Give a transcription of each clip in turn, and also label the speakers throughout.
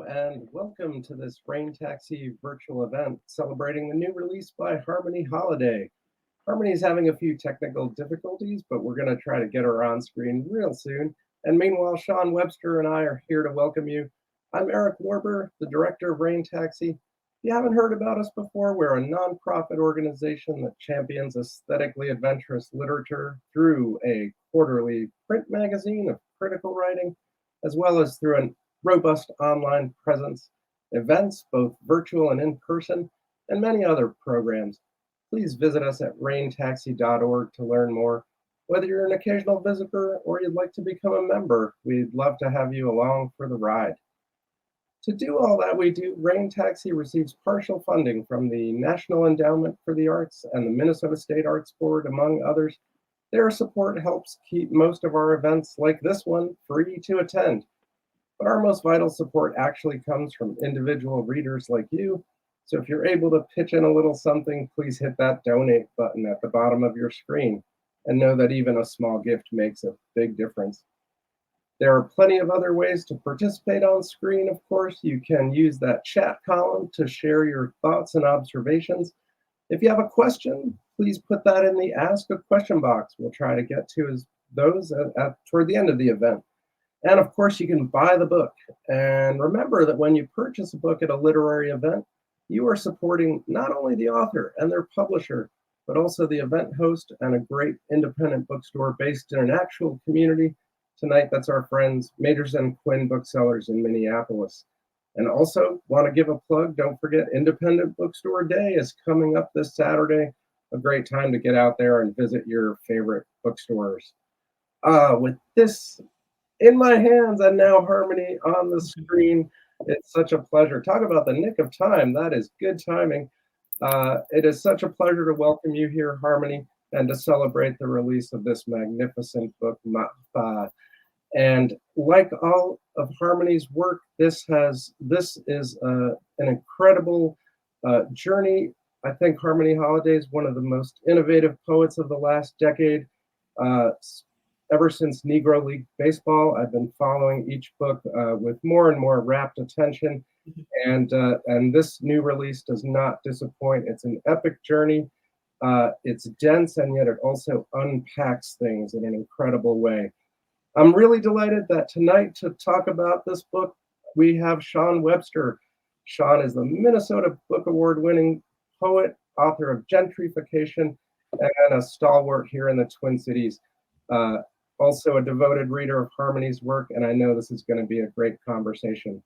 Speaker 1: and welcome to this Rain Taxi virtual event celebrating the new release by Harmony Holiday. Harmony's having a few technical difficulties, but we're going to try to get her on screen real soon. And meanwhile, Chaun Webster and I are here to welcome you. I'm Eric Warber, the director of Rain Taxi. If you haven't heard about us before, we're a nonprofit organization that champions aesthetically adventurous literature through a quarterly print magazine of critical writing, as well as through an robust online presence, events, both virtual and in person, and many other programs. Please visit us at raintaxi.org to learn more. Whether you're an occasional visitor or you'd like to become a member, we'd love to have you along for the ride. To do all that we do, Rain Taxi receives partial funding from the National Endowment for the Arts and the Minnesota State Arts Board, among others. Their support helps keep most of our events, like this one, free to attend. But our most vital support actually comes from individual readers like you. So if you're able to pitch in a little something, please hit that donate button at the bottom of your screen and know that even a small gift makes a big difference. There are plenty of other ways to participate on screen, of course. You can use that chat column to share your thoughts and observations. If you have a question, please put that in the Ask a Question box. We'll try to get to those toward the end of the event. And of course, you can buy the book. And remember that when you purchase a book at a literary event, you are supporting not only the author and their publisher, but also the event host and a great independent bookstore based in an actual community. Tonight, that's our friends, Majors and Quinn Booksellers in Minneapolis. And also, want to give a plug, don't forget Independent Bookstore Day is coming up this Saturday. A great time to get out there and visit your favorite bookstores. With this in my hands and now Harmony on the screen. It's such a pleasure. Talk about the nick of time. That is good timing. It is such a pleasure to welcome you here, Harmony, and to celebrate the release of this magnificent book, Maafa. And like all of Harmony's work, this is an incredible journey. I think Harmony Holiday is one of the most innovative poets of the last decade. Uh, Ever since Negro League Baseball, I've been following each book with more and more rapt attention, and this new release does not disappoint. It's an epic journey. It's dense, and yet it also unpacks things in an incredible way. I'm really delighted that tonight to talk about this book, we have Chaun Webster. Chaun is the Minnesota Book Award-winning poet, author of Gentrification, and a stalwart here in the Twin Cities. Also a devoted reader of Harmony's work, and I know this is going to be a great conversation.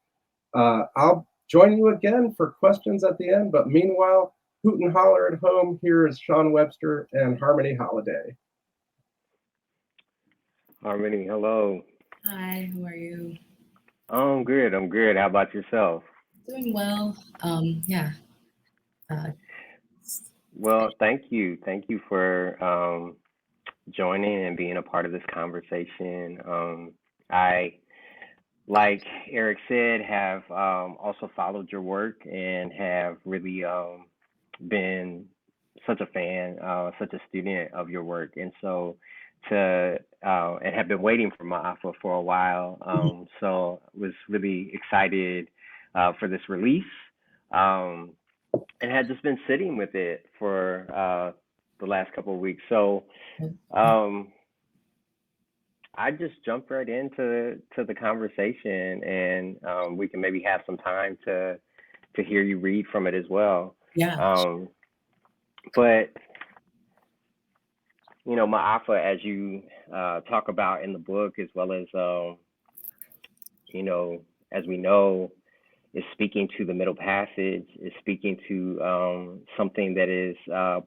Speaker 1: I'll join you again for questions at the end, but meanwhile, hoot and holler at home, here is Chaun Webster and Harmony Holiday.
Speaker 2: Harmony, hello.
Speaker 3: Hi, how are you?
Speaker 2: Oh, I'm good. I'm good. How about yourself?
Speaker 3: Doing well. Yeah. Uh,
Speaker 2: Well, thank you. Thank you for joining and being a part of this conversation. I, like Eric said, have also followed your work and have really been such a fan, such a student of your work. And so and have been waiting for Maafa for a while. So was really excited for this release. Um, and had just been sitting with it for the last couple of weeks. So um, I just jumped right into the conversation, and we can maybe have some time to hear you read from it as well.
Speaker 3: yeah.
Speaker 2: Um, but Maafa, as you talk about in the book, as well as as we know, is speaking to the Middle Passage, is speaking to something that is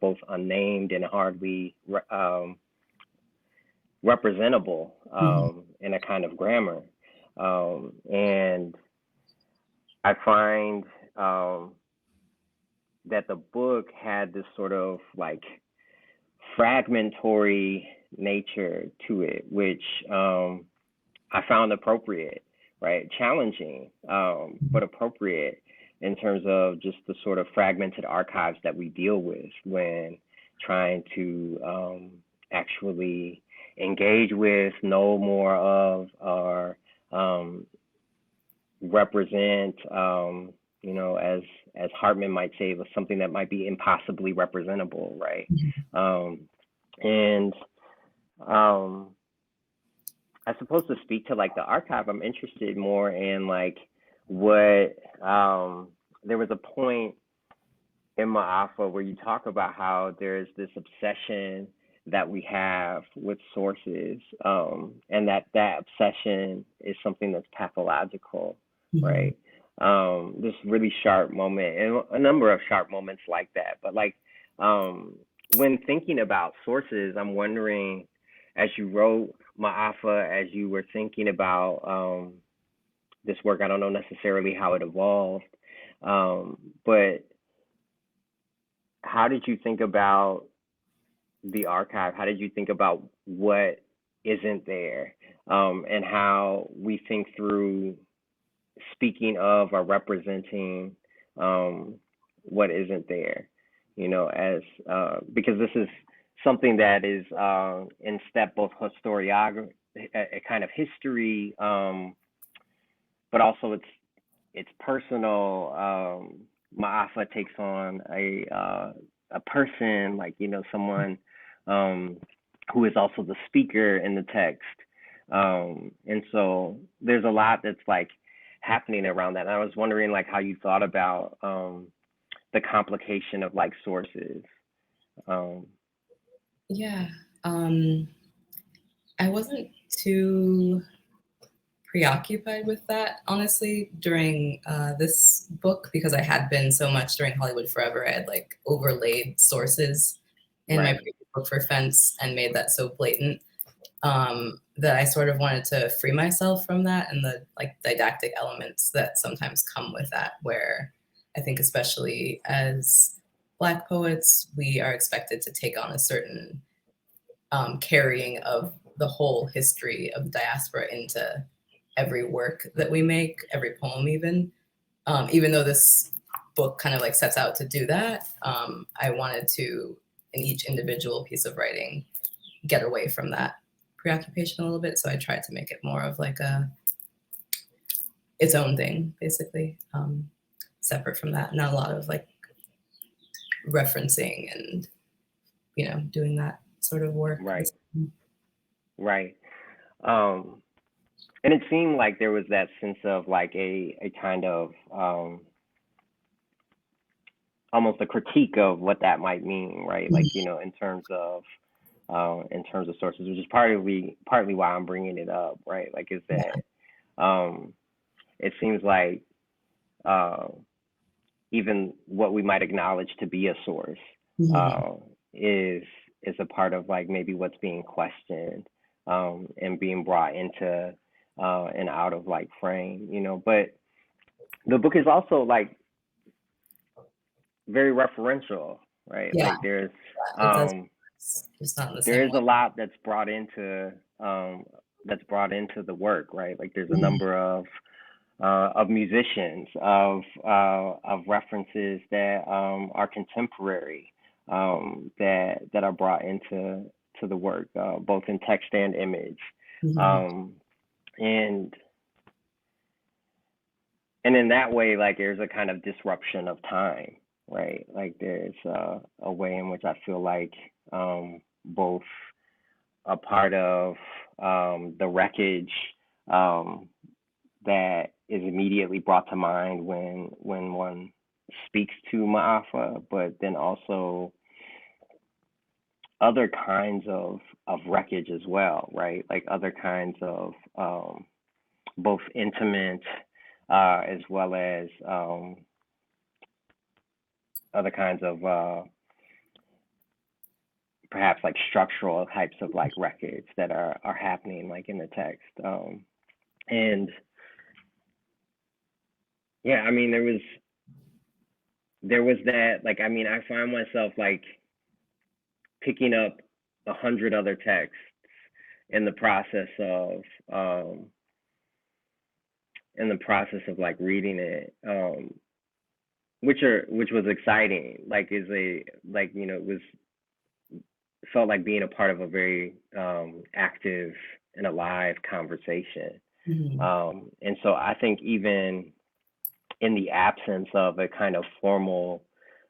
Speaker 2: both unnamed and hardly representable in a kind of grammar. And I find that the book had this sort of like fragmentary nature to it, which I found appropriate, right? Challenging, but appropriate in terms of just the sort of fragmented archives that we deal with when trying to actually engage with, know more of, or represent, as Hartman might say, was something that might be impossibly representable, right? And I suppose to speak to like the archive, I'm interested more in like what there was a point in Maafa where you talk about how there's this obsession that we have with sources, and that obsession is something that's pathological, right? This really sharp moment, and a number of sharp moments like that. But like when thinking about sources, I'm wondering, as you wrote Maafa, as you were thinking about this work, I don't know necessarily how it evolved, but how did you think about the archive? How did you think about what isn't there, and how we think through speaking of or representing what isn't there, as because this is something that is in step both historiography, a kind of history, but also it's personal. Maafa takes on a person, like someone who is also the speaker in the text, and so there's a lot that's like happening around that. And I was wondering like how you thought about the complication of like sources.
Speaker 3: Yeah, I wasn't too preoccupied with that, honestly, during this book, because I had been so much during Hollywood Forever. I had like overlaid sources in my
Speaker 2: Right.
Speaker 3: previous book for Fence and made that so blatant that I sort of wanted to free myself from that and the like didactic elements that sometimes come with that, where I think especially as Black poets, we are expected to take on a certain carrying of the whole history of the diaspora into every work that we make, every poem even. Even though this book kind of like sets out to do that, I wanted to, in each individual piece of writing, get away from that preoccupation a little bit. So I tried to make it more of like its own thing, basically, separate from that. Not a lot of like referencing and, doing that sort of work.
Speaker 2: Right. Right. And it seemed like there was that sense of like a kind of almost a critique of what that might mean, right? Like, in terms of sources, which is partly why I'm bringing it up, right? Like, is that it seems like even what we might acknowledge to be a source is a part of like maybe what's being questioned and being brought into and out of like frame, but the book is also like very referential, right?
Speaker 3: Yeah.
Speaker 2: Like there's
Speaker 3: just not the
Speaker 2: there
Speaker 3: same
Speaker 2: is a lot that's brought into the work, right? Like there's a number of musicians, of references that are contemporary, that are brought into the work, both in text and image, and in that way, like there's a kind of disruption of time, right? Like there's a way in which I feel like both a part of the wreckage that is immediately brought to mind when one speaks to Maafa, but then also other kinds of wreckage as well, right? Like other kinds of both intimate as well as other kinds of perhaps like structural types of like wreckage that are happening like in the text. And yeah, I mean, there was that, like, I mean, I find myself like picking up 100 other texts in the process of like reading it, which was exciting. Like it felt like being a part of a very active and alive conversation.
Speaker 3: Mhm.
Speaker 2: And so I think even in the absence of a kind of formal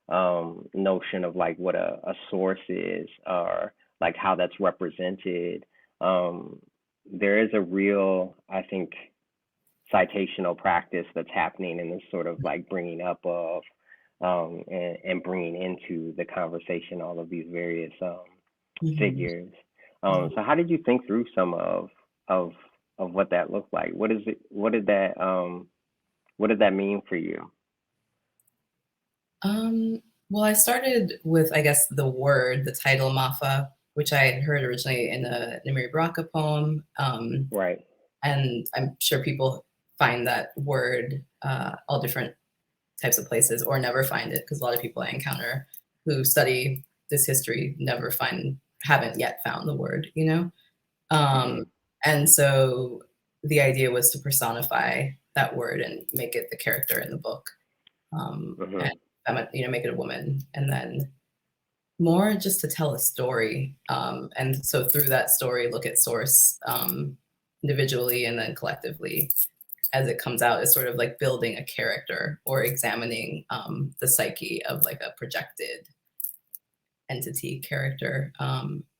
Speaker 2: notion of like what a source is or like how that's represented, there is a real, I think, citational practice that's happening in this sort of like bringing up of and bringing into the conversation all of these various
Speaker 3: Mhm.
Speaker 2: figures.
Speaker 3: Yeah.
Speaker 2: So how did you think through some of of what that looked like? What is it? What did that mean for you?
Speaker 3: Um, well, I started with, I guess, the word, the title Maafa, which I had heard originally in a Nimri Baraka poem.
Speaker 2: Right.
Speaker 3: And I'm sure people find that word all different types of places or never find it because a lot of people I encounter who study this history haven't yet found the word, you know? Um,
Speaker 2: Mhm.
Speaker 3: and so the idea was to personify that word and make it the character in the book, and
Speaker 2: Mhm.
Speaker 3: make it a woman, and then more just to tell a story. And so through that story, look at source individually and then collectively as it comes out is sort of like building a character or examining the psyche of like a projected entity character,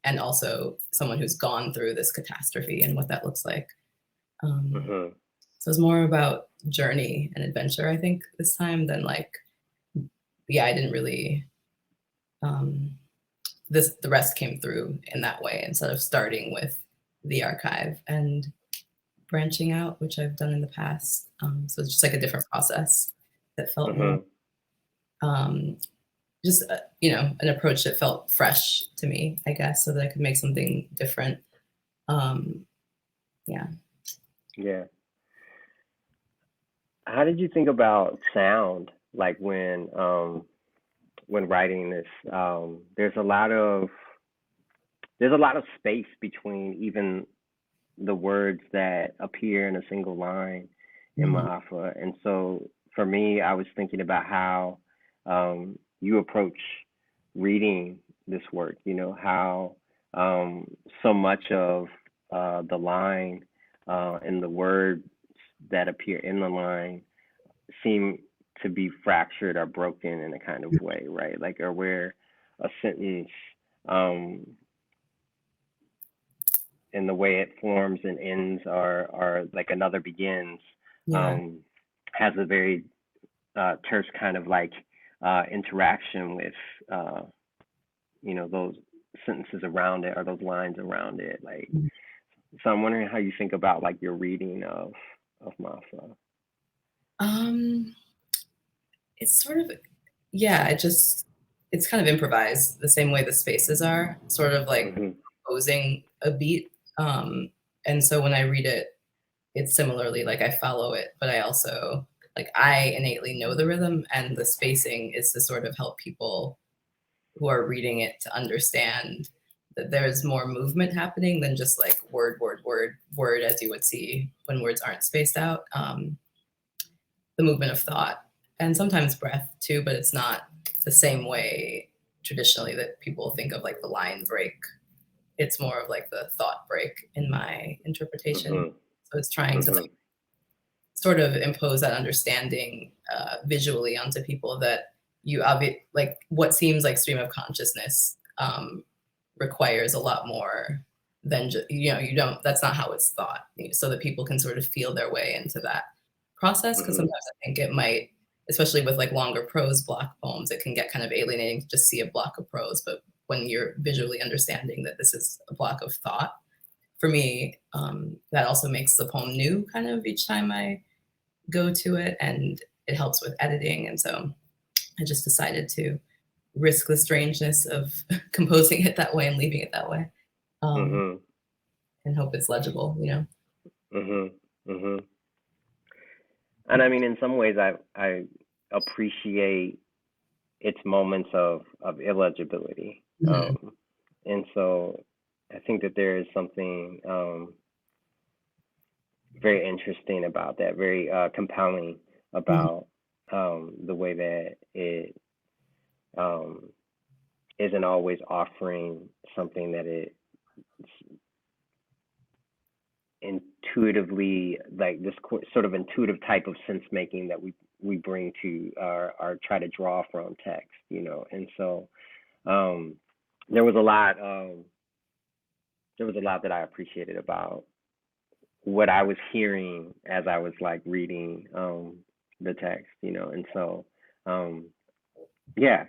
Speaker 3: and also someone who's gone through this catastrophe and what that looks like. Um,
Speaker 2: Mhm.
Speaker 3: so it's more about journey and adventure, I think, this time than like, yeah, I didn't really, um, the rest came through in that way instead of starting with the archive and branching out, which I've done in the past. So it's just like a different process that felt more,
Speaker 2: Mhm.
Speaker 3: um, just, an approach that felt fresh to me, I guess, so that I could make something different. Um, yeah.
Speaker 2: Yeah. How did you think about sound? Like when writing this, there's a lot of space between even the words that appear in a single line in
Speaker 3: Mhm.
Speaker 2: Maafa. And so for me, I was thinking about how you approach reading this work, you know, how so much of the line and the words that appear in the line seem to be fractured or broken in a kind of way, right? Like, or where a sentence um, and the way it forms and ends are like another begins,
Speaker 3: Yeah.
Speaker 2: um, has a very terse kind of like interaction with uh, those sentences around it or those lines around it. Like, so I'm wondering how you think about like your reading of Maafa.
Speaker 3: Um, it's sort of, yeah, it's kind of improvised the same way the spaces are, sort of like
Speaker 2: Mhm.
Speaker 3: composing a beat. And so when I read it, it's similarly like I follow it, but I also like I innately know the rhythm and the spacing is to sort of help people who are reading it to understand that there's more movement happening than just like word, word, word, word, as you would see when words aren't spaced out. The movement of thought and sometimes breath too, but it's not the same way traditionally that people think of like the line break. It's more of like the thought break in my interpretation.
Speaker 2: Mhm.
Speaker 3: So it's trying to
Speaker 2: Mhm.
Speaker 3: like sort of impose that understanding visually onto people that like what seems like stream of consciousness requires a lot more than just, you don't, that's not how it's thought, so that people can sort of feel their way into that process. Because
Speaker 2: Mhm.
Speaker 3: sometimes I think it might, especially with like longer prose block poems, it can get kind of alienating to just see a block of prose. But when you're visually understanding that this is a block of thought, for me, that also makes the poem new kind of each time I go to it, and it helps with editing. And so I just decided to risk the strangeness of composing it that way and leaving it that way, um,
Speaker 2: Mhm.
Speaker 3: and hope it's legible.
Speaker 2: Mhm. Mhm. And I mean, in some ways, I appreciate its moments of illegibility.
Speaker 3: Mhm.
Speaker 2: And so I think that there is something very interesting about that, very compelling
Speaker 3: Mhm.
Speaker 2: about the way that it um, isn't always offering something that it's intuitively, like this sort of intuitive type of sense making that we bring to our try to draw from text, you know. And so there was a lot that I appreciated about what I was hearing as I was like reading the text, you know. And so yeah,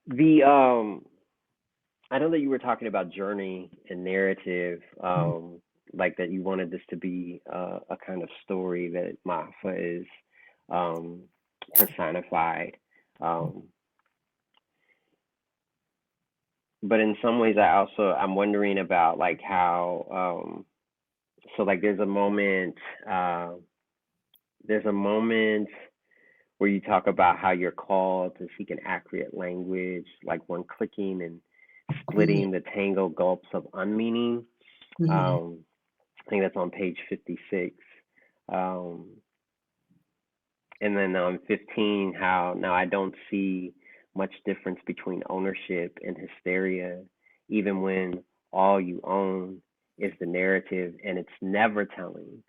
Speaker 2: the I know that you were talking about journey and narrative, like that you wanted this to be a kind of story that Maafa is personified. But in some ways, I'm wondering about like how, so like there's a moment where you talk about how you're called to seek an accurate language, like one clicking and splitting the tangled gulps of unmeaning. I think that's on page 56. And then on 15, how now I don't see much difference between ownership and hysteria, even when all you own is the narrative and it's never telling.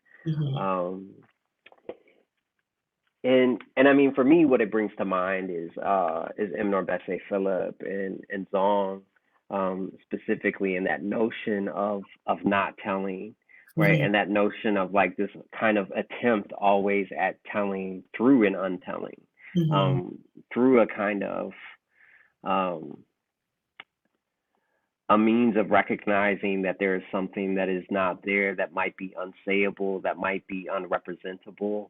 Speaker 2: And I mean, for me, what it brings to mind is Bessie Philip and Zong, specifically, in that notion of not telling, right? And that notion of like this kind of attempt always at telling through an untelling, through a kind of a means of recognizing that there is something that is not there, that might be unsayable, that might be unrepresentable.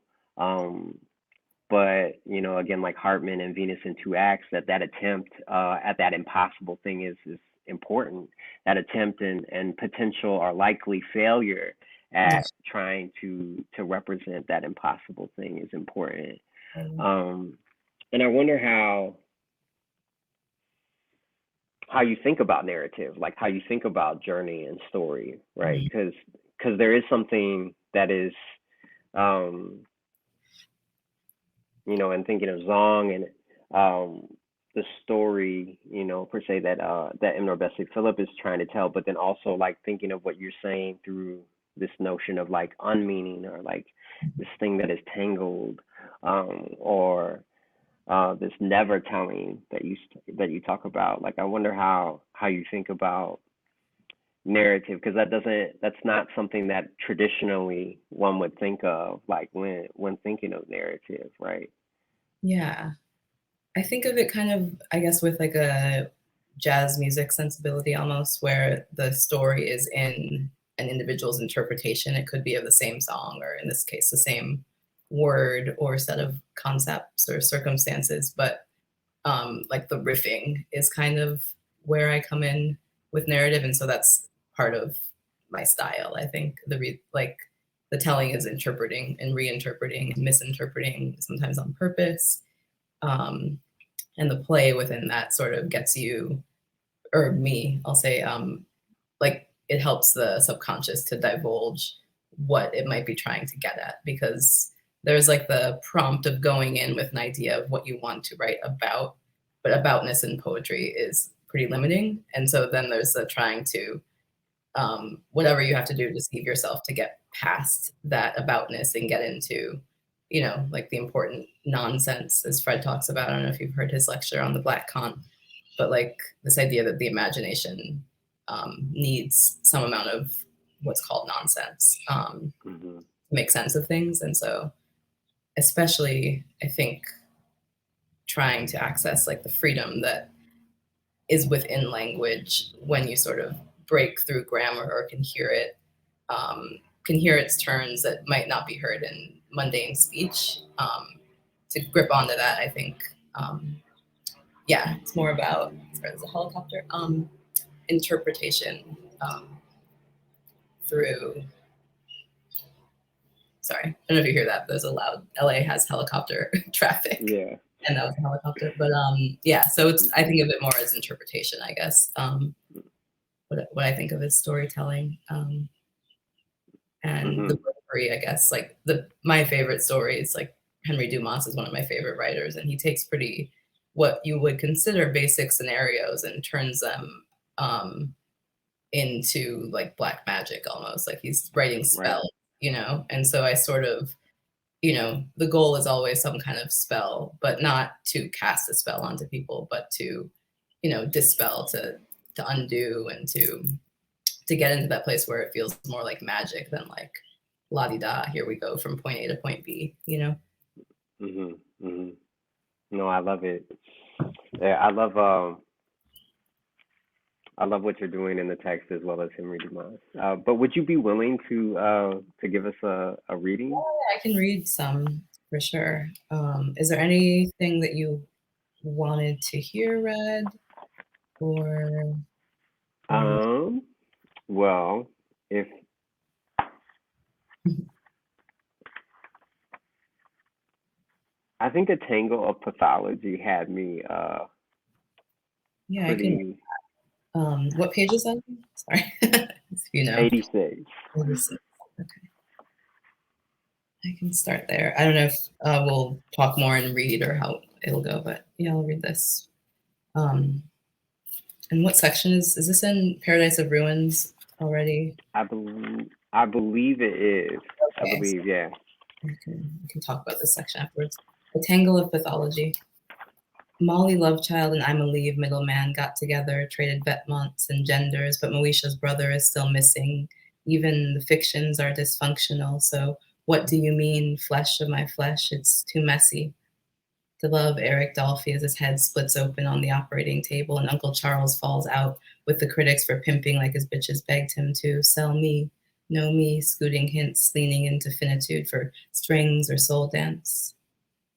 Speaker 2: But, you know, again, like Hartman and Venus in Two Acts, that attempt at that impossible thing is important. That attempt and potential or likely failure at trying to represent that impossible thing is important. And I wonder how you think about narrative, like how you think about journey and story, right? Because there is something that is, you know, and thinking of Zong and the story, you know, per se that Bessie Philip is trying to tell, but then also like thinking of what you're saying through this notion of like unmeaning, or like this thing that is tangled, or this never telling that you talk about. Like, I wonder how you think about narrative, because that's not something that traditionally one would think of, like when thinking of narrative, right?
Speaker 3: Yeah, I think of it kind of, I guess, with like a jazz music sensibility almost, where the story is in an individual's interpretation. It could be of the same song, or in this case, the same word or set of concepts or circumstances, but like the riffing is kind of where I come in with narrative, and so that's part of my style. I think the telling is interpreting and reinterpreting and misinterpreting, sometimes on purpose, and the play within that sort of gets you, or me, I'll say, like it helps the subconscious to divulge what it might be trying to get at, because there's like the prompt of going in with an idea of what you want to write about, but aboutness in poetry is pretty limiting. And so then there's the trying to, whatever you have to do to deceive yourself to get past that aboutness and get into, you know, like the important nonsense, as Fred talks about. I don't know if you've heard his lecture on the Black Kant, but like this idea that the imagination needs some amount of what's called nonsense to make sense of things. And so especially, I think, trying to access like the freedom that is within language when you sort of break through grammar, or can hear its turns that might not be heard in mundane speech. To grip onto that, I think, it's more about, there's a helicopter, interpretation through, sorry, I don't know if you hear that, but there's a loud, LA has helicopter traffic.
Speaker 2: Yeah.
Speaker 3: And that was a helicopter. But so it's, I think of it more as interpretation, I guess. What I think of as storytelling. And the bravery, I guess, like my favorite stories, like Henry Dumas is one of my favorite writers, and he takes pretty, what you would consider basic scenarios, and turns them into like black magic almost. Like he's writing spells you know? And so I sort of, you know, the goal is always some kind of spell, but not to cast a spell onto people, but to, you know, dispel, to undo, and to get into that place where it feels more like magic than like la-di-da, here we go from point A to point B, you know?
Speaker 2: No, I love it. Yeah, I love what you're doing in the text as well as him reading mine. But would you be willing to give us a reading?
Speaker 3: I can read some for sure. Is there anything that you wanted to hear read, or
Speaker 2: Well, if I think a tangle of pathology had me
Speaker 3: yeah, I
Speaker 2: pretty
Speaker 3: can. What page is that? Sorry, you know.
Speaker 2: 86.
Speaker 3: 86. Okay, I can start there. I don't know if we'll talk more and read or how it'll go, but yeah, I'll read this. And what section is this in? Paradise of Ruins already?
Speaker 2: I believe it is.
Speaker 3: Okay,
Speaker 2: I believe, yeah.
Speaker 3: we can talk about this section afterwards. A tangle of pathology. Molly Lovechild and I'm a Leave middleman got together, traded Vetmonts and genders, but Moesha's brother is still missing. Even the fictions are dysfunctional, so what do you mean, flesh of my flesh? It's too messy. To love Eric Dolphy as his head splits open on the operating table and Uncle Charles falls out with the critics for pimping like his bitches begged him to. Sell me, know me, scooting hints, leaning into finitude for strings or soul dance.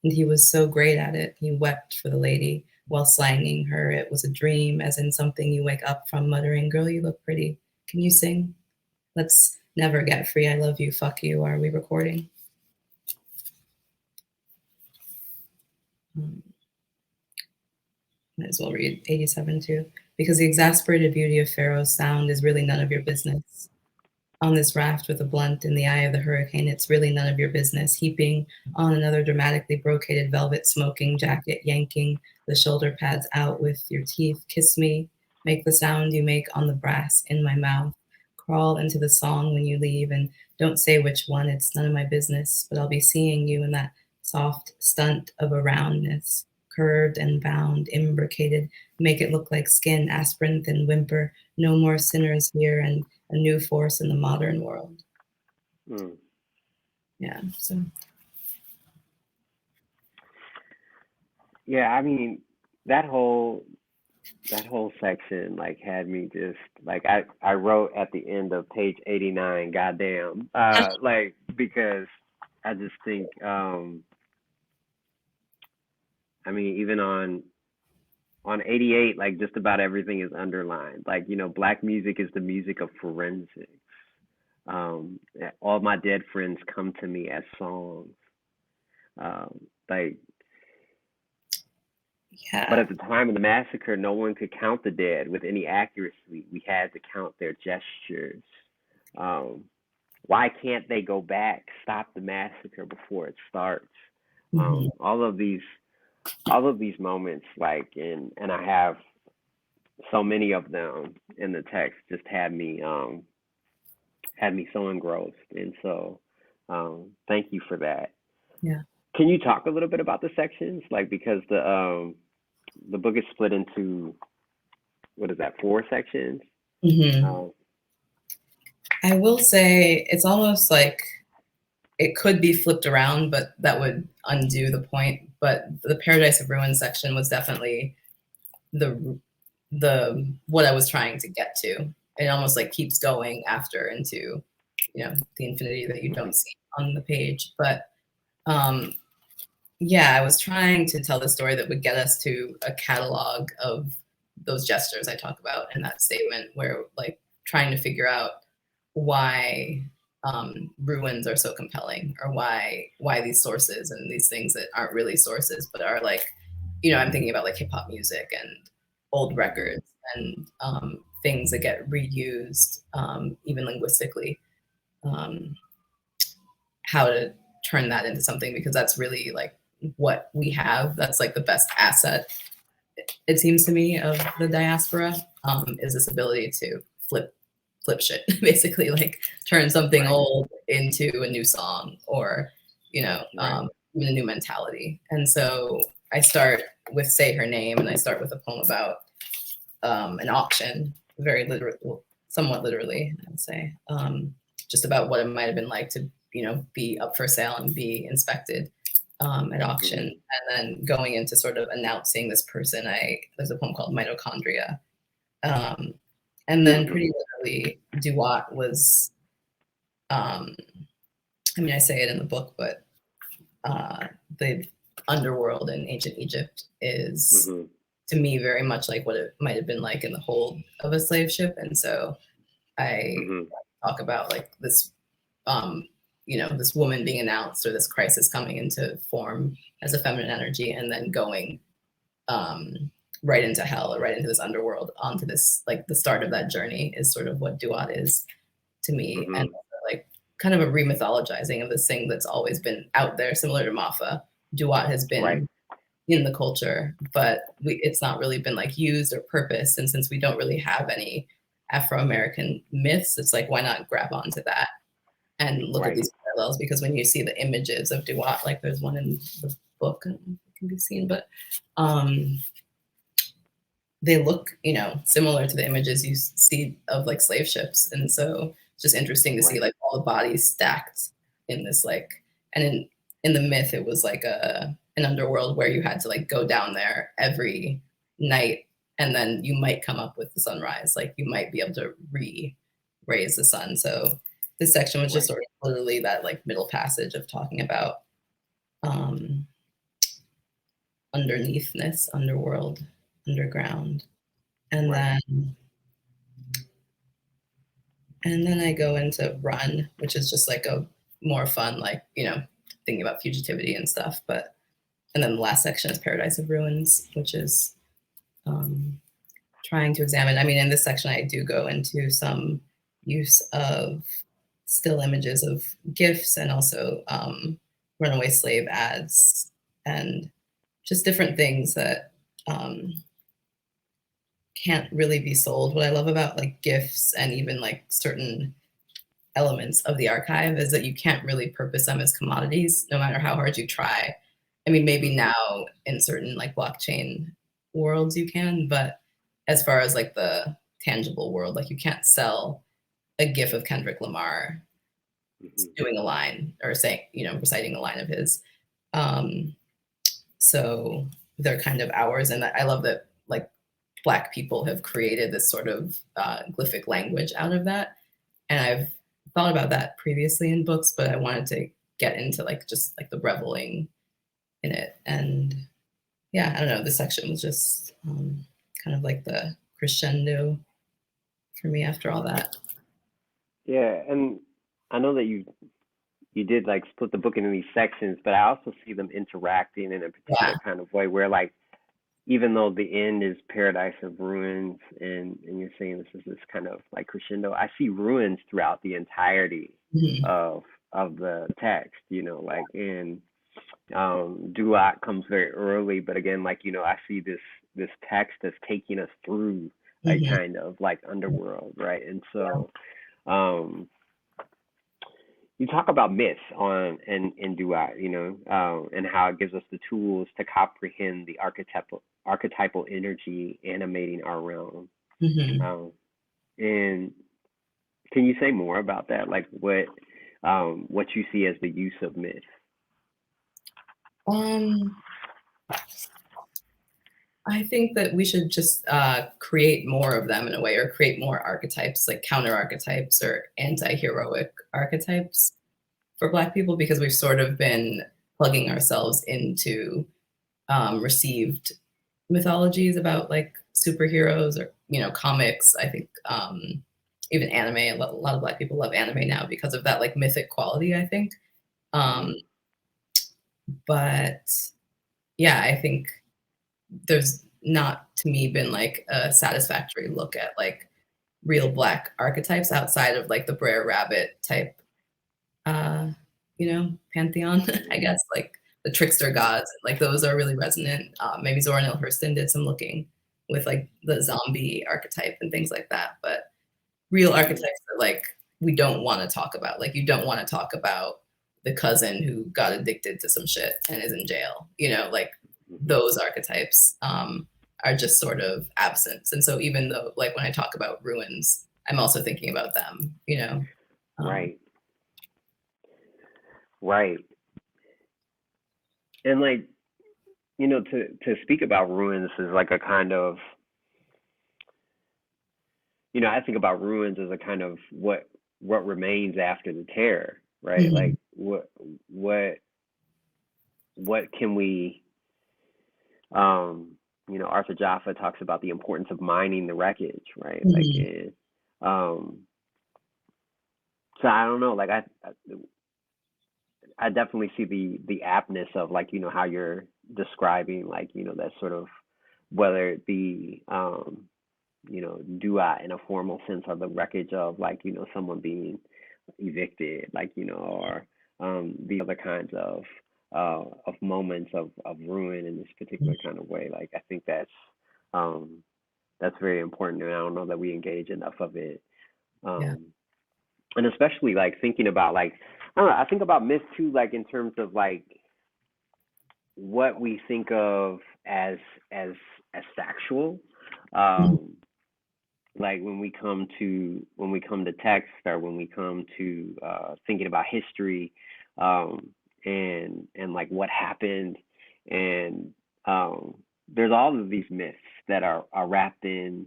Speaker 3: And he was so great at it. He wept for the lady while slanging her. It was a dream, as in something you wake up from muttering, girl, you look pretty. Can you sing? Let's never get free. I love you. Fuck you. Are we recording? Might as well read 87 too. Because the exasperated beauty of Pharaoh's sound is really none of your business. On this raft with a blunt in the eye of the hurricane, it's really none of your business. Heaping on another dramatically brocaded velvet smoking jacket, yanking the shoulder pads out with your teeth. Kiss me, make the sound you make on the brass in my mouth. Crawl into the song when you leave, and don't say which one, it's none of my business, but I'll be seeing you in that soft stunt of a roundness, curved and bound, imbricated, make it look like skin, aspirin thin whimper, no more sinners here, and a new force in the modern world. Yeah, so.
Speaker 2: Yeah, I mean, that whole section like had me just like I wrote at the end of page 89, goddamn, like because I just think I mean even on 88, like just about everything is underlined. Like, you know, Black music is the music of forensics. All my dead friends come to me as songs. Like,
Speaker 3: yeah.
Speaker 2: But at the time of the massacre, no one could count the dead with any accuracy. We had to count their gestures. Why can't they go back? Stop the massacre before it starts. All of these moments, like, and I have so many of them in the text, just had me so engrossed. And so, thank you for that.
Speaker 3: Yeah.
Speaker 2: Can you talk a little bit about the sections? Like, because the book is split into, what is that, 4 sections?
Speaker 3: I will say it's almost like it could be flipped around, but that would undo the point. But the Paradise of Ruins section was definitely the what I was trying to get to. It almost like keeps going after into, you know, the infinity that you don't see on the page. But yeah, I was trying to tell the story that would get us to a catalog of those gestures I talk about in that statement, where like trying to figure out why ruins are so compelling, or why these sources and these things that aren't really sources but are like, you know, I'm thinking about like hip hop music and old records and things that get reused, even linguistically, how to turn that into something, because that's really like what we have. That's like the best asset, it seems to me, of the diaspora, is this ability to flip flip shit, basically, like turn something old into a new song, or even a new mentality. And so I start with Say Her Name, and I start with a poem about an auction, very literal, well, somewhat literally, I would say, just about what it might have been like to be up for sale and be inspected at auction, and then going into sort of announcing this person. There's a poem called Mitochondria. And then pretty literally, Duat was, I say it in the book, but the underworld in ancient Egypt is, to me, very much like what it might have been like in the hold of a slave ship. And so I talk about like this, this woman being announced, or this crisis coming into form as a feminine energy, and then going right into hell, or right into this underworld, onto this, like the start of that journey is sort of what Duat is to me. And like kind of a remythologizing of this thing that's always been out there, similar to Maafa. Duat has been in the culture, but it's not really been like used or purposed. And since we don't really have any Afro-American myths, it's like, why not grab onto that and look at these parallels? Because when you see the images of Duat, like there's one in the book, it can be seen, but they look, similar to the images you see of like slave ships. And so it's just interesting to see like all the bodies stacked in this, like, and in the myth, it was like an underworld where you had to like go down there every night, and then you might come up with the sunrise. Like you might be able to raise the sun. So this section was just sort of literally that like middle passage of talking about underneathness, underworld, underground. And then I go into Run, which is just like a more fun, like, thinking about fugitivity and stuff. And then the last section is Paradise of Ruins, which is trying to examine. In this section, I do go into some use of still images of gifts, and also runaway slave ads, and just different things that can't really be sold. What I love about like gifts, and even like certain elements of the archive, is that you can't really purpose them as commodities, no matter how hard you try. Maybe now in certain like blockchain worlds you can, but as far as like the tangible world, like you can't sell a GIF of Kendrick Lamar doing a line, or saying, reciting a line of his. So they're kind of ours. And I love that like Black people have created this sort of glyphic language out of that. And I've thought about that previously in books, but I wanted to get into like just like the reveling in it. And yeah, I don't know, this section was just kind of like the crescendo for me after all that.
Speaker 2: Yeah, and I know that you did like split the book into these sections, but I also see them interacting in a particular kind of way where, like, even though the end is Paradise of Ruins, and you're saying this is this kind of like crescendo, I see ruins throughout the entirety of the text, like in Duat comes very early, but again, like, I see this text that's taking us through like kind of like underworld, right? And so you talk about myths in Duat, and how it gives us the tools to comprehend the archetypal energy animating our realm. And can you say more about that? Like what you see as the use of myth?
Speaker 3: I think that we should just create more of them in a way, or create more archetypes, like counter archetypes or anti-heroic archetypes for Black people, because we've sort of been plugging ourselves into received mythologies about like superheroes, or comics. I think even anime. A lot of Black people love anime now because of that like mythic quality, I think. But yeah, I think there's not, to me, been like a satisfactory look at like real Black archetypes outside of like the Brer Rabbit type pantheon, I guess, like the trickster gods, like those are really resonant. Maybe Zora Neale Hurston did some looking with like the zombie archetype and things like that, but real archetypes that like we don't want to talk about. Like you don't want to talk about the cousin who got addicted to some shit and is in jail. You know, like those archetypes are just sort of absent. And so even though like when I talk about ruins, I'm also thinking about them, you know.
Speaker 2: Right. Right. And like, you know, to speak about ruins is like a kind of, you know, I think about ruins as a kind of what remains after the terror, right? Like what can we you know, Arthur Jaffa talks about the importance of mining the wreckage, right? Like so I don't know, like I definitely see the aptness of like, you know, how you're describing like, you know, that sort of, whether it be you know, dua in a formal sense, or the wreckage of like, you know, someone being evicted, like, you know, or the other kinds of moments of ruin in this particular kind of way. Like I think that's very important, and I don't know that we engage enough of it. And especially like thinking about like, I don't know, I think about myth too, like in terms of like what we think of as factual. Like when we come to text, or when we come to thinking about history, and like what happened, and there's all of these myths that are wrapped in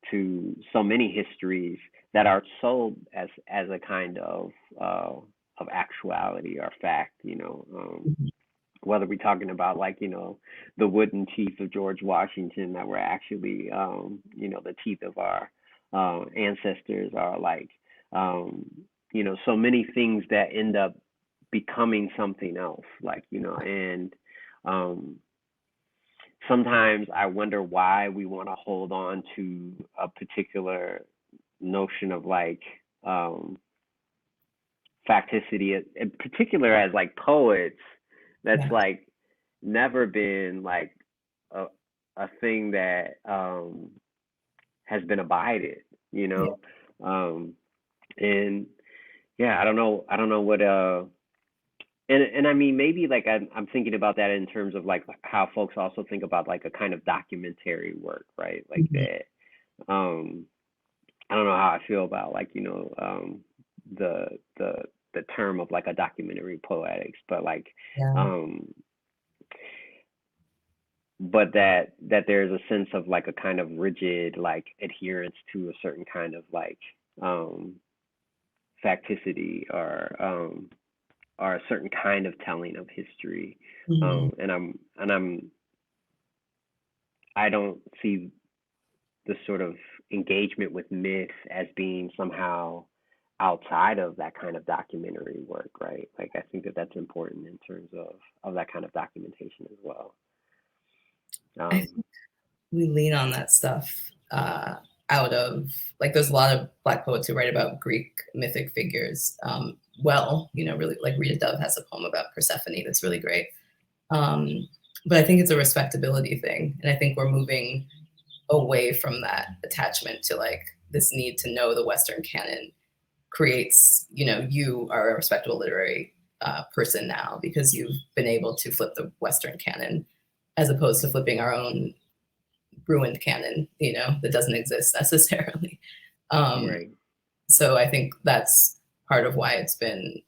Speaker 2: to so many histories that are sold as a kind of actuality or fact, you know. Whether we're talking about like, you know, the wooden teeth of George Washington that were actually you know, the teeth of our ancestors, are like you know, so many things that end up becoming something else, like, you know. And sometimes I wonder why we want to hold on to a particular notion of like facticity, in particular as like poets, that's like never been like a thing that has been abided, you know. And yeah, I don't know what and I mean, maybe like I'm thinking about that in terms of like how folks also think about like a kind of documentary work, right? Like that I don't know how I feel about like, you know, the term of like a documentary poetics, but like but that there's a sense of like a kind of rigid like adherence to a certain kind of like facticity, or a certain kind of telling of history. And I don't see the sort of engagement with myth as being somehow outside of that kind of documentary work, right? Like I think that that's important in terms of that kind of documentation as well.
Speaker 3: I think we lean on that stuff out of like, there's a lot of Black poets who write about Greek mythic figures. Well, you know, really, like Rita Dove has a poem about Persephone that's really great. But I think it's a respectability thing, and I think we're moving away from that attachment to like this need to know the Western canon creates, you know, you are a respectable literary person now because you've been able to flip the Western canon, as opposed to flipping our own ruined canon, you know, that doesn't exist necessarily.
Speaker 2: Right.
Speaker 3: So I think that's part of why it's been,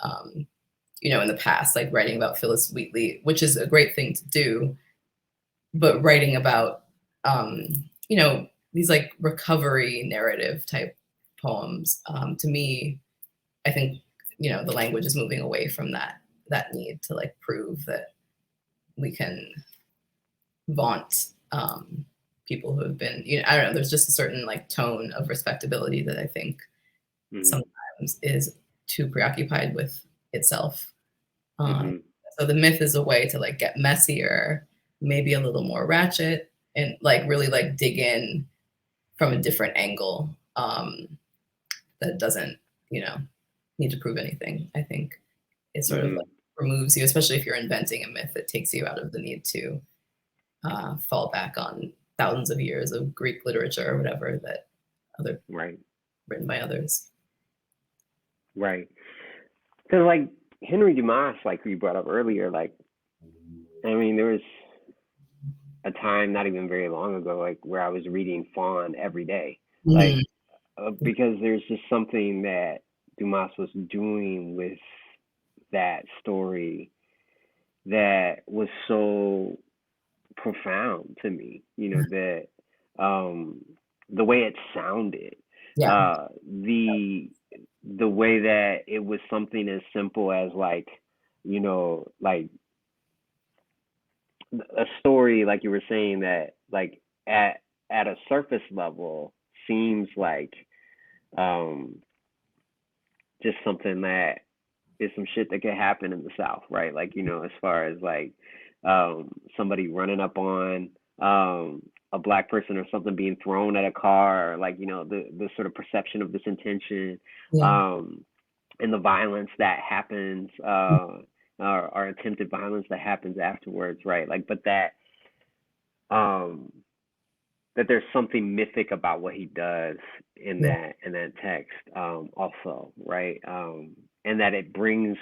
Speaker 3: you know, in the past, like writing about Phyllis Wheatley, which is a great thing to do, but writing about, you know, these like recovery narrative type poems, to me, I think, you know, the language is moving away from that need to like prove that we can vaunt people who have been, you know, I don't know, there's just a certain like tone of respectability that I think sometimes is too preoccupied with itself. So the myth is a way to like get messier, maybe a little more ratchet, and like really like dig in from a different angle that doesn't, you know, need to prove anything. I think it sort of like removes you, especially if you're inventing a myth, that takes you out of the need to fall back on thousands of years of Greek literature or whatever that other written by others.
Speaker 2: Right. Because like Henry Dumas, like you brought up earlier, like I mean, there was a time not even very long ago, like where I was reading Fawn every day, like because there's just something that Dumas was doing with that story that was so profound to me. You know that the way it sounded,
Speaker 3: Yeah.
Speaker 2: the way that it was something as simple as like, you know, like a story like you were saying that like at a surface level seems like um just something that is some shit that could happen in the South, right? Like, you know, as far as like somebody running up on a black person or something being thrown at a car, or like, you know, the sort of perception of this intention,
Speaker 3: Yeah.
Speaker 2: and the violence that happens, or attempted violence that happens afterwards, right? Like, but um that there's something mythic about what he does in
Speaker 3: Yeah.
Speaker 2: that text, also, right? And that it brings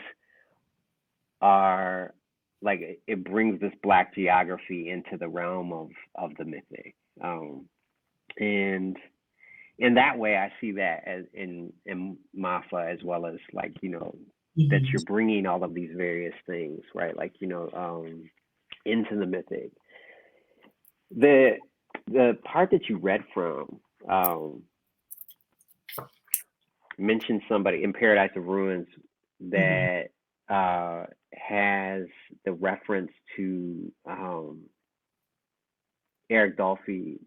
Speaker 2: our like it brings this black geography into the realm of the mythic, and in that way I see that as in Maafa, as well as like, you know, that you're bringing all of these various things, right? Like, you know, into the mythic. The part that you read from mentioned somebody in Paradise of Ruins that has the reference to Eric Dolphy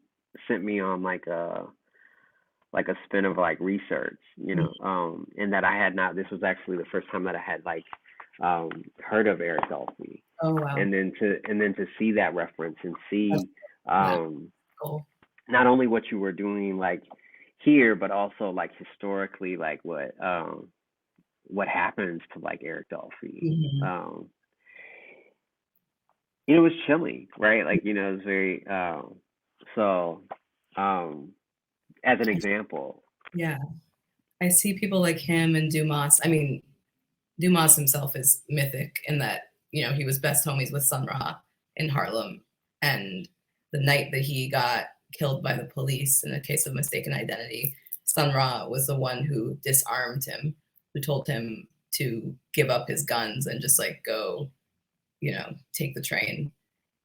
Speaker 2: sent me on like a spin of like research, you know, and that I had not. This was actually the first time that I had like heard of Eric Dolphy,
Speaker 3: Oh wow.
Speaker 2: and then to see that reference and see
Speaker 3: Cool.
Speaker 2: not only what you were doing like here, but also like historically, like what happens to like Eric Dolphy. You know, it was chilling, right? Like, you know, it was very so as an example.
Speaker 3: Yeah. I see people like him and Dumas. I mean, Dumas himself is mythic in that, you know, he was best homies with Sun Ra in Harlem. And the night that he got killed by the police in a case of mistaken identity, Sun Ra was the one who disarmed him, who told him to give up his guns and just like go, you know, take the train.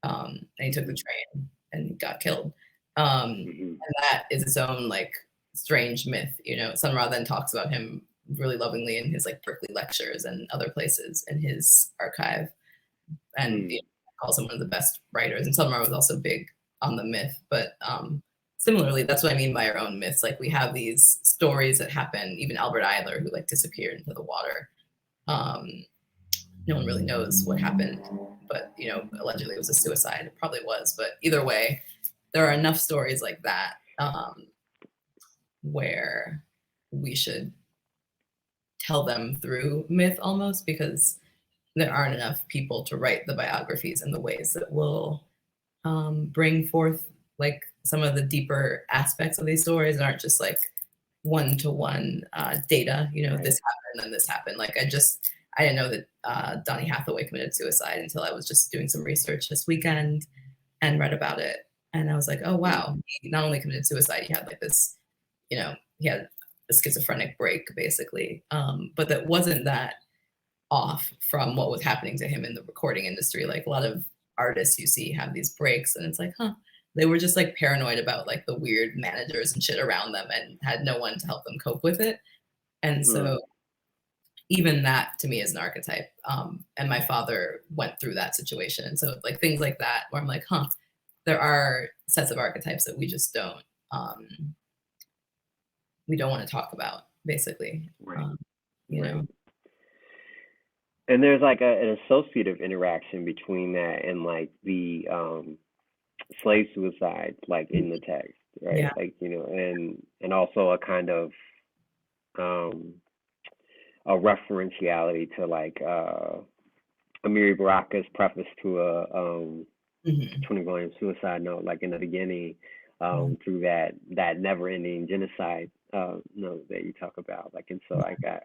Speaker 3: And he took the train and got killed. And that is its own like strange myth, you know. Sun Ra then talks about him really lovingly in his like Berkeley lectures and other places in his archive, and you know, calls him one of the best writers. And Sun Ra was also big on the myth, but similarly, that's what I mean by our own myths. Like we have these stories that happen. Even Albert Eiler, who like disappeared into the water. No one really knows what happened, but you know, allegedly it was a suicide. It probably was, but either way, there are enough stories like that where we should tell them through myth almost, because there aren't enough people to write the biographies in the ways that will bring forth like some of the deeper aspects of these stories, and aren't just like one-to-one data, you know, this happened and this happened. Like I didn't know that Donny Hathaway committed suicide until I was just doing some research this weekend and read about it. And I was like, oh, wow, he not only committed suicide, he had like this, you know, he had a schizophrenic break basically. But that wasn't that off from what was happening to him in the recording industry. Like a lot of artists you see have these breaks and it's like, huh, they were just like paranoid about like the weird managers and shit around them and had no one to help them cope with it. And so even that to me is an archetype. And my father went through that situation. And so like things like that where I'm like, huh, there are sets of archetypes that we just don't want to talk about, basically. You know.
Speaker 2: And there's like an associative interaction between that and like the slave suicide, like in the text, right?
Speaker 3: Yeah.
Speaker 2: Like, you know, and also a kind of a referentiality to like Amiri Baraka's preface to a 20 volume suicide note, like in the beginning, through that never-ending genocide, that you talk about. Like, and so I got,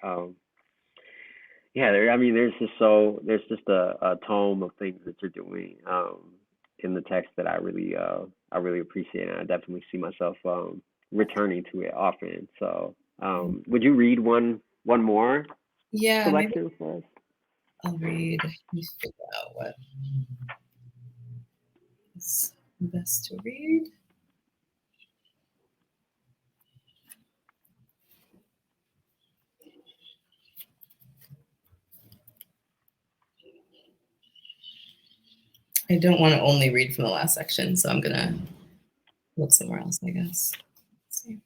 Speaker 2: yeah, I mean, there's just a tome of things that you're doing in the text that I really appreciate, and I definitely see myself returning to it often. So, would you read one more
Speaker 3: Yeah, maybe
Speaker 2: selection for us?
Speaker 3: I'll read. Let me figure out what is best to read. I don't want to only read from the last section, so I'm gonna look somewhere else, I guess. Let's see.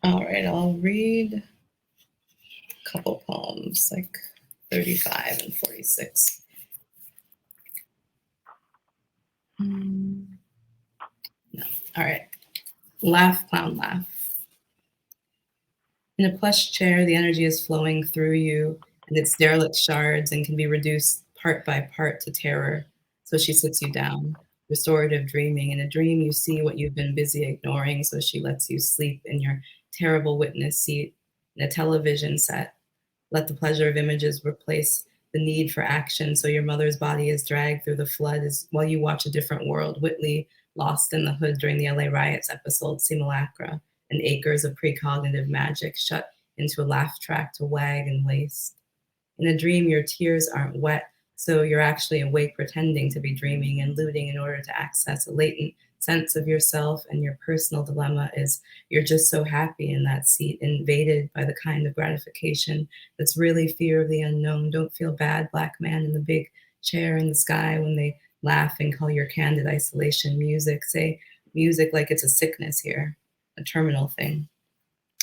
Speaker 3: All right, I'll read a couple poems, like 35 and 46. No. All right. Laugh, clown, laugh. In a plush chair, the energy is flowing through you, and its derelict shards and can be reduced part by part to terror. So she sits you down. Restorative dreaming. In a dream, you see what you've been busy ignoring, so she lets you sleep in your terrible witness seat in a television set. Let the pleasure of images replace the need for action, so your mother's body is dragged through the flood as, while you watch a different world. Whitley lost in the hood during the LA riots episode Simulacra, and acres of precognitive magic shut into a laugh track to wag and waste. In a dream, your tears aren't wet, so you're actually awake pretending to be dreaming and looting in order to access a latent sense of yourself, and your personal dilemma is you're just so happy in that seat, invaded by the kind of gratification that's really fear of the unknown. Don't feel bad, black man in the big chair in the sky, when they laugh and call your candid isolation music. Say music like it's a sickness here, a terminal thing,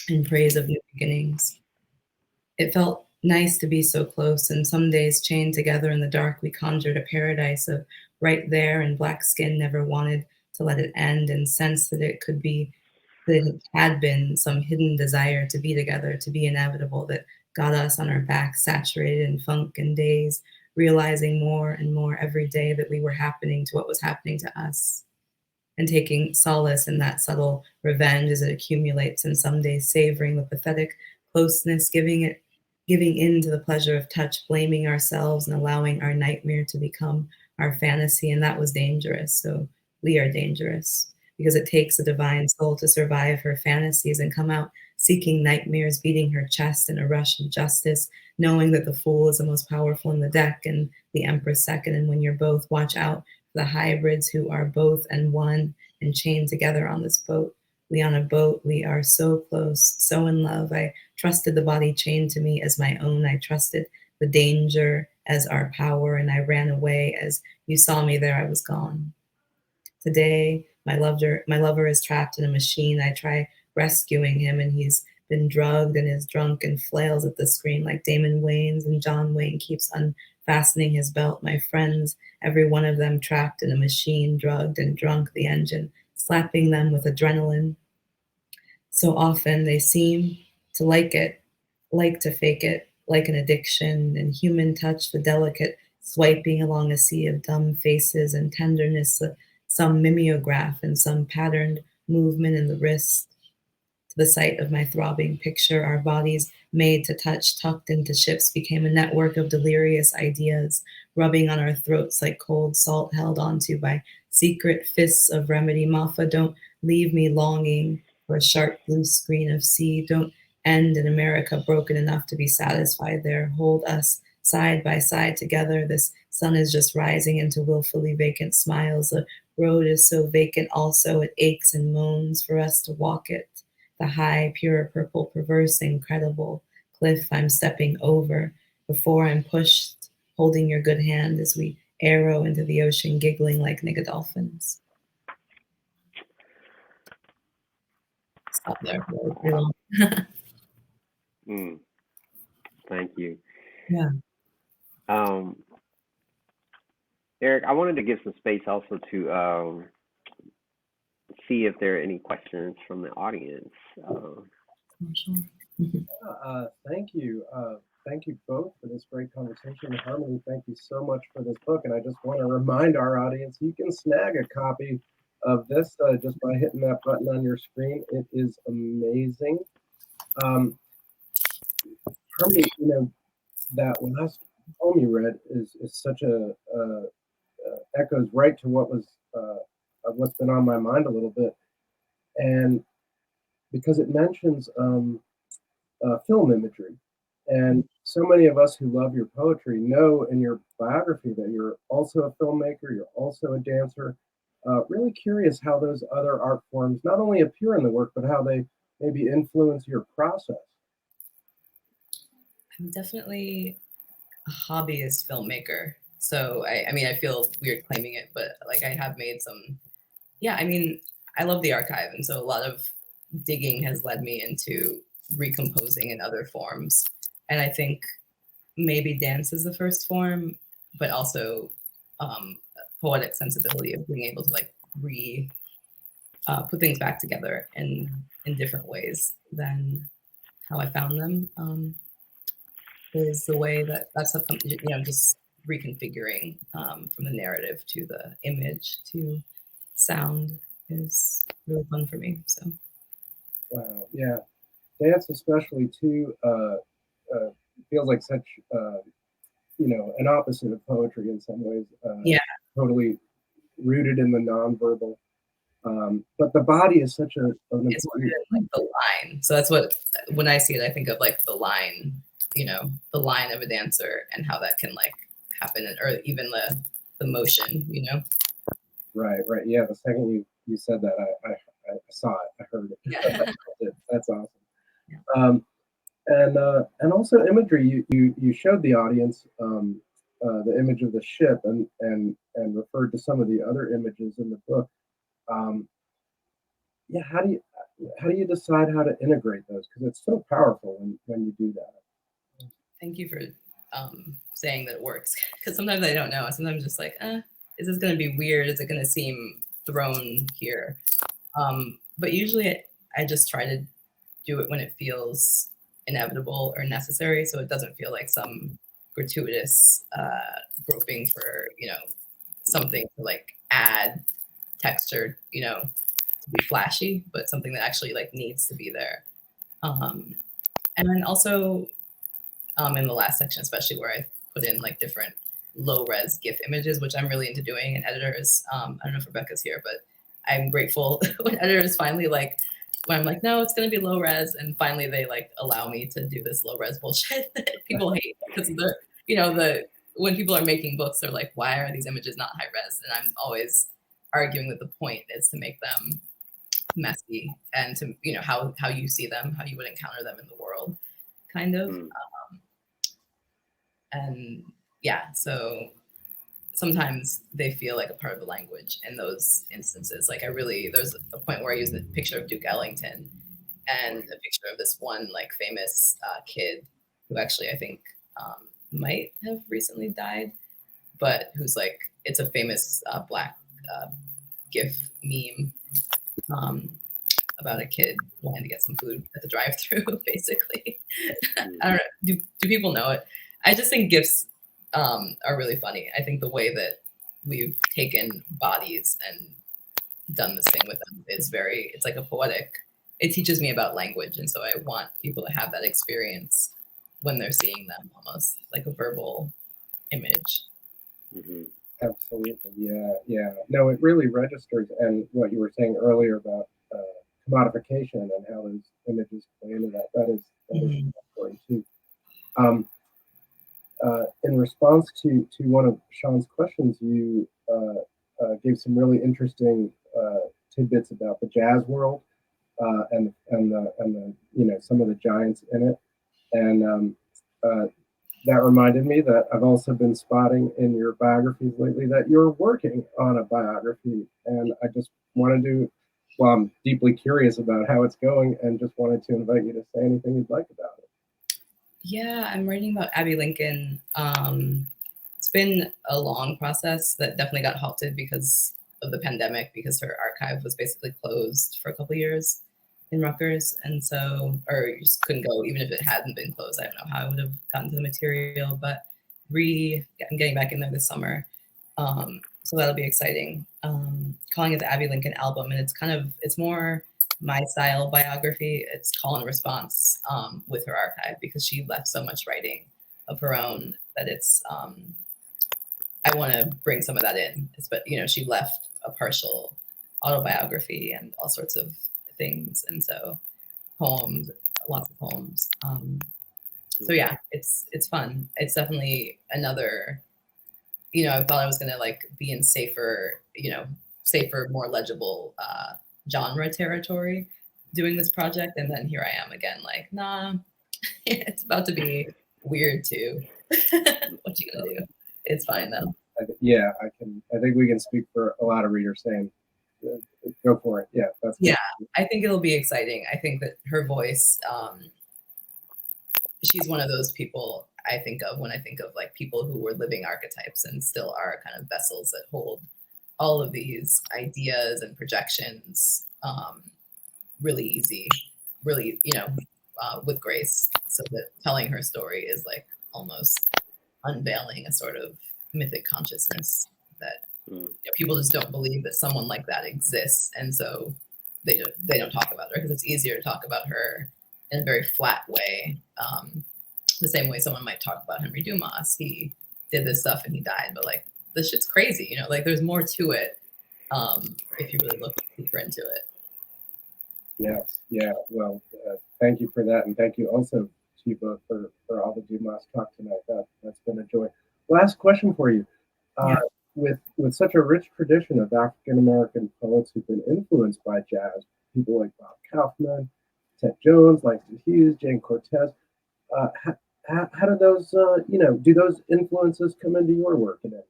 Speaker 3: in praise of new beginnings. It felt nice to be so close, and some days chained together in the dark, we conjured a paradise of right there, and black skin never wanted to let it end and sense that it could be, that it had been some hidden desire to be together, to be inevitable, that got us on our backs, saturated in funk and days, realizing more and more every day that we were happening to what was happening to us, and taking solace in that subtle revenge as it accumulates, and some days savoring the pathetic closeness, giving in to the pleasure of touch, blaming ourselves and allowing our nightmare to become our fantasy. And that was dangerous. So we are dangerous, because it takes a divine soul to survive her fantasies and come out seeking nightmares, beating her chest in a rush of justice, knowing that the fool is the most powerful in the deck and the empress second. And when you're both, watch out for the hybrids who are both and one and chained together on this boat. We on a boat, we are so close, so in love. I trusted the body chained to me as my own. I trusted the danger as our power, and I ran away. As you saw me there, I was gone. Today, my lover is trapped in a machine. I try rescuing him, and he's been drugged and is drunk and flails at the screen like Damon Wayans, and John Wayne keeps unfastening his belt. My friends, every one of them trapped in a machine, drugged and drunk, the engine slapping them with adrenaline. So often they seem to like it, like to fake it, like an addiction, and human touch, the delicate swiping along a sea of dumb faces, and tenderness, some mimeograph and some patterned movement in the wrist. To the sight of my throbbing picture, our bodies made to touch, tucked into ships, became a network of delirious ideas, rubbing on our throats like cold salt held onto by secret fists of remedy. Maafa, don't leave me longing for a sharp blue screen of sea. Don't end in America broken enough to be satisfied there. Hold us side by side together. This sun is just rising into willfully vacant smiles. The road is so vacant also, it aches and moans for us to walk it. The high, pure purple, perverse, incredible cliff I'm stepping over before I'm pushed, holding your good hand as we arrow into the ocean, giggling like nigga dolphins. stop there. Pretty long.
Speaker 2: Thank you.
Speaker 3: Yeah.
Speaker 2: Eric, I wanted to give some space also to see if there are any questions from the audience.
Speaker 3: Sure.
Speaker 1: Thank you. Thank you both for this great conversation. Harmony, thank you so much for this book. And I just want to remind our audience, you can snag a copy of this just by hitting that button on your screen. It is amazing. Harmony, you know, that last poem you read is such a echoes right to what was what's been on my mind a little bit, and because it mentions film imagery, and so many of us who love your poetry know in your biography that you're also a filmmaker, you're also a dancer. Really curious how those other art forms not only appear in the work, but how they maybe influence your process.
Speaker 3: I'm definitely a hobbyist filmmaker. So I mean, I feel weird claiming it, but like I have made some, yeah, I mean, I love the archive. And so a lot of digging has led me into recomposing in other forms. And I think maybe dance is the first form, but also poetic sensibility of being able to like put things back together in different ways than how I found them. Is the way that's a, you know, just reconfiguring from the narrative to the image to sound is really fun for me. So
Speaker 1: Wow, yeah, dance especially too feels like such you know, an opposite of poetry in some ways.
Speaker 3: yeah,
Speaker 1: Totally rooted in the nonverbal. But the body is such an
Speaker 3: it's
Speaker 1: important.
Speaker 3: like the line. So that's what, when I see it, I think of like the line, you know, the line of a dancer and how that can like happen, or even the motion, you know.
Speaker 1: Right, right. Yeah, the second you said that, I saw it, I heard it.
Speaker 3: Yeah.
Speaker 1: That's awesome.
Speaker 3: Yeah.
Speaker 1: And also imagery. You showed the audience the image of the ship and referred to some of the other images in the book. Um, yeah, how do you decide how to integrate those? Because it's so powerful when you do that.
Speaker 3: Thank you for saying that it works, because sometimes I don't know. Sometimes just like, is this going to be weird? Is it going to seem thrown here? But usually I just try to do it when it feels inevitable or necessary, so it doesn't feel like some gratuitous groping for, you know, something to like add texture, you know, to be flashy, but something that actually like needs to be there. And then also in the last section, especially where I put in like different low res GIF images, which I'm really into doing. And editors, I don't know if Rebecca's here, but I'm grateful when editors finally like, when I'm like, no, it's going to be low res. And finally they like allow me to do this low res bullshit that people hate, because they're, you know, when people are making books, they're like, why are these images not high res? And I'm always arguing that the point is to make them messy and to, you know, how you see them, how you would encounter them in the world, kind of. And yeah, so sometimes they feel like a part of the language in those instances. Like there's a point where I use the picture of Duke Ellington and a picture of this one like famous kid who actually I think might have recently died, but who's like, it's a famous black GIF meme about a kid wanting to get some food at the drive-through, basically. I don't know. Do people know it? I just think GIFs are really funny. I think the way that we've taken bodies and done this thing with them is it's like a poetic, it teaches me about language. And so I want people to have that experience when they're seeing them, almost like a verbal image.
Speaker 1: Mm-hmm. Absolutely. Yeah. Yeah. No, it really registers. And what you were saying earlier about commodification and how those images play into that, that is important too. In response to one of Chaun's questions, you gave some really interesting tidbits about the jazz world and the you know, some of the giants in it, and that reminded me that I've also been spotting in your biographies lately that you're working on a biography, and I just wanted to well, I'm deeply curious about how it's going, and just wanted to invite you to say anything you'd like about it.
Speaker 3: Yeah, I'm writing about Abby Lincoln. It's been a long process that definitely got halted because of the pandemic, because her archive was basically closed for a couple years in Rutgers. And so, or you just couldn't go, even if it hadn't been closed. I don't know how I would have gotten to the material, but I'm getting back in there this summer. So that'll be exciting. Calling it the Abby Lincoln album, and it's more my style biography. It's call and response with her archive, because she left so much writing of her own that it's I want to bring some of that in. But she left a partial autobiography and all sorts of things, and so poems, lots of poems. So yeah, it's fun. It's definitely another. I thought I was gonna be in safer, more legible genre territory doing this project, and then here I am again, like, nah, it's about to be weird too. What you gonna do? It's fine though.
Speaker 1: Yeah, I think we can speak for a lot of readers saying, go for it. Yeah, that's good.
Speaker 3: Yeah, I think it'll be exciting. I think that her voice, she's one of those people I think of when I think of people who were living archetypes and still are kind of vessels that hold all of these ideas and projections really easy, really, with grace, so that telling her story is almost unveiling a sort of mythic consciousness that people just don't believe that someone like that exists, and so they don't talk about her, because it's easier to talk about her in a very flat way, the same way someone might talk about Henry Dumas. He did this stuff and he died, but this shit's crazy, there's more to it if you really look deeper into it.
Speaker 1: Yes, yeah. Well, thank you for that, and thank you also, Chiba, for all the Dumas talk tonight. That's been a joy. Last question for you. With such a rich tradition of African American poets who've been influenced by jazz, people like Bob Kaufman, Ted Jones, Langston Hughes, Jane Cortez, how do those do those influences come into your work in any way?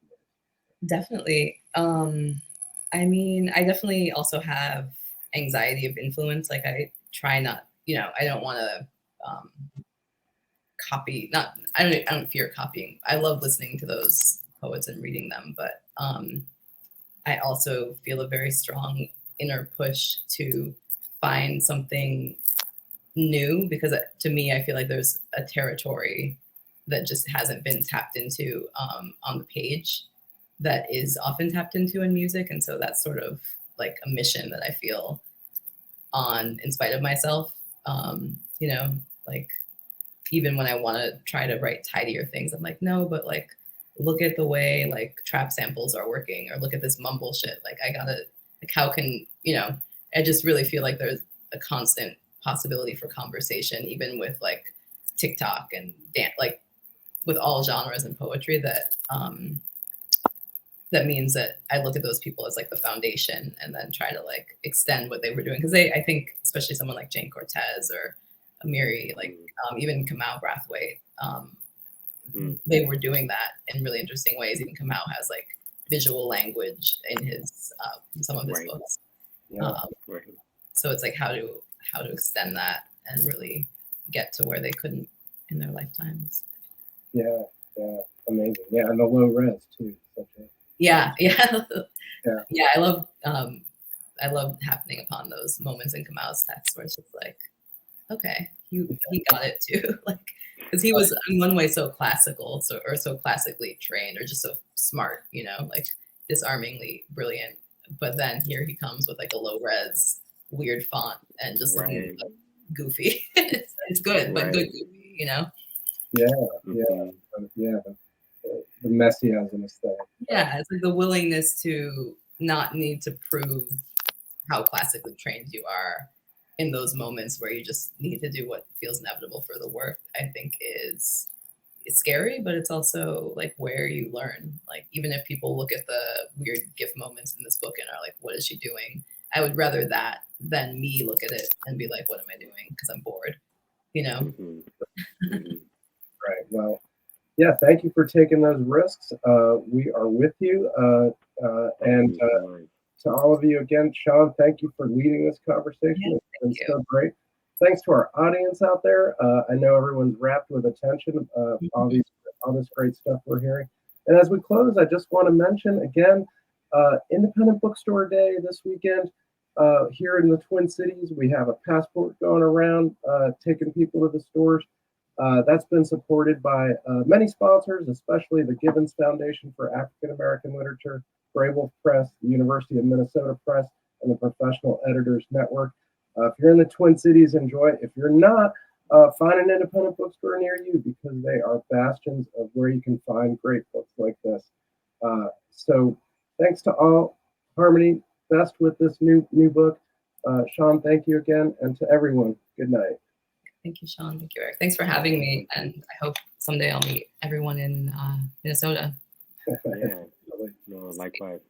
Speaker 3: Definitely. I mean, I definitely also have anxiety of influence. I try not, I don't want to copy. Not, I don't fear copying. I love listening to those poets and reading them, but I also feel a very strong inner push to find something new, because to me, I feel like there's a territory that just hasn't been tapped into on the page that is often tapped into in music. And so that's sort of a mission that I feel on, in spite of myself. Even when I want to try to write tidier things, I'm like, no, but look at the way trap samples are working, or look at this mumble shit. I gotta, how can, I just really feel like there's a constant possibility for conversation, even with TikTok and dance, with all genres in poetry, that that means that I look at those people as the foundation, and then try to extend what they were doing. Because I think, especially someone like Jane Cortez or Amiri, even Kamau Brathwaite, they were doing that in really interesting ways. Even Kamau has visual language in his some of his books. So it's how to extend that and really get to where they couldn't in their lifetimes.
Speaker 1: Yeah, amazing. Yeah, and the low res too.
Speaker 3: Yeah. I love happening upon those moments in Kamau's text where it's just okay, he got it too, because he was in one way so classical, so classically trained, or just so smart, disarmingly brilliant. But then here he comes with a low res, weird font, and just looking goofy. It's good, but good goofy,
Speaker 1: Yeah. The messianism aesthetic.
Speaker 3: Yeah, it's the willingness to not need to prove how classically trained you are in those moments where you just need to do what feels inevitable for the work. I think it's scary, but it's also where you learn. Even if people look at the weird GIF moments in this book and are what is she doing? I would rather that than me look at it and be what am I doing? Because I'm bored,
Speaker 1: Right. Well, yeah, thank you for taking those risks. We are with you. And to all of you again. Chaun, thank you for leading this conversation.
Speaker 3: Yeah,
Speaker 1: It's been
Speaker 3: thank you.
Speaker 1: so great. Thanks to our audience out there. I know everyone's wrapped with attention. All this great stuff we're hearing. And as we close, I just want to mention again, Independent Bookstore Day this weekend. Here in the Twin Cities, we have a passport going around, taking people to the stores. That's been supported by many sponsors, especially the Gibbons Foundation for African American Literature, Grey Wolf Press, the University of Minnesota Press, and the Professional Editors Network. If you're in the Twin Cities, enjoy it. If you're not, find an independent bookstore near you, because they are bastions of where you can find great books like this. So thanks to all. Harmony, best with this new book. Chaun, thank you again. And to everyone, good night.
Speaker 3: Thank you, Chaun. Thank you, Eric. Thanks for having me. And I hope someday I'll meet everyone in Minnesota.
Speaker 2: Yeah, no, likewise.